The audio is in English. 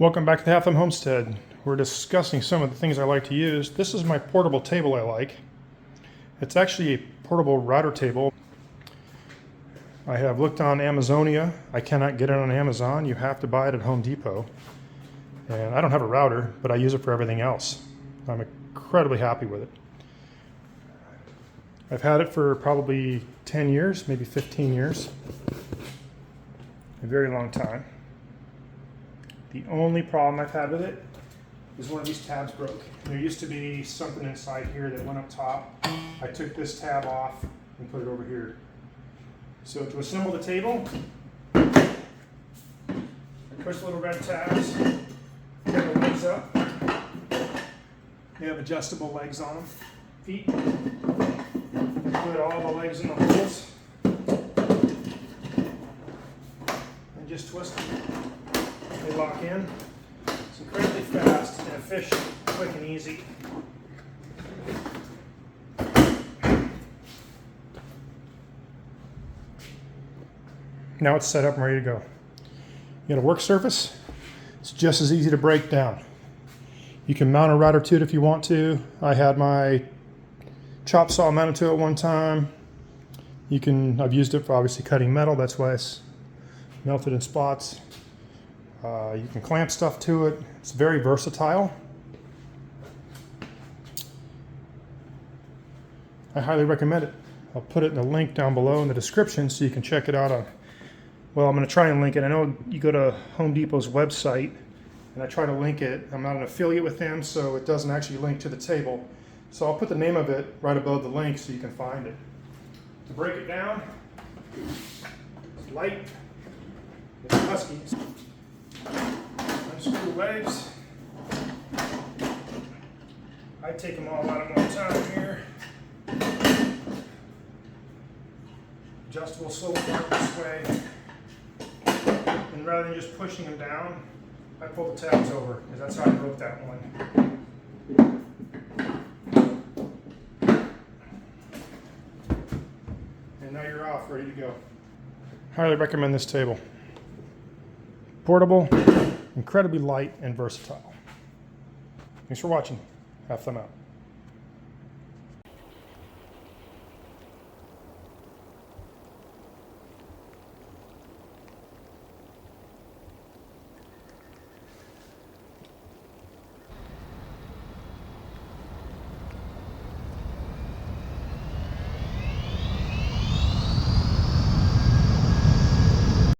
Welcome back to the Half Thumb Homestead. We're discussing some of the things I like to use. This is my portable table I like. It's actually a portable router table. I have looked on Amazonia. I cannot get it on Amazon. You have to buy it at Home Depot. And I don't have a router, but I use it for everything else. I'm incredibly happy with it. I've had it for probably 10 years, maybe 15 years. A very long time. The only problem I've had with it is one of these tabs broke. There used to be something inside here that went up top. I took this tab off and put it over here. So to assemble the table, I push the little red tabs, get the legs up. They have adjustable legs on them, feet. Put all the legs in the holes and just twist them. They lock in. It's incredibly fast and efficient, quick and easy. Now it's set up and ready to go. You got a work surface. It's just as easy to break down. You can mount a router to it if you want to. I had my chop saw mounted to it one time. I've used it for obviously cutting metal. That's why it's melted in spots. You can clamp stuff to it. It's very versatile. I highly recommend it. I'll put it in the link down below in the description so you can check it out on, well, I'm going to try and link it. I know you go to Home Depot's website and I try to link it. I'm not an affiliate with them, so it doesn't actually link to the table. So I'll put the name of it right above the link so you can find it. To break it down, it's light, it's Husky. Unscrew legs. I take them all out at one time here. Adjustable swivel bar this way. And rather than just pushing them down, I pull the tabs over, because that's how I broke that one. And now you're off, ready to go. Highly recommend this table. Portable, incredibly light and versatile. Thanks for watching. Half Thumb out.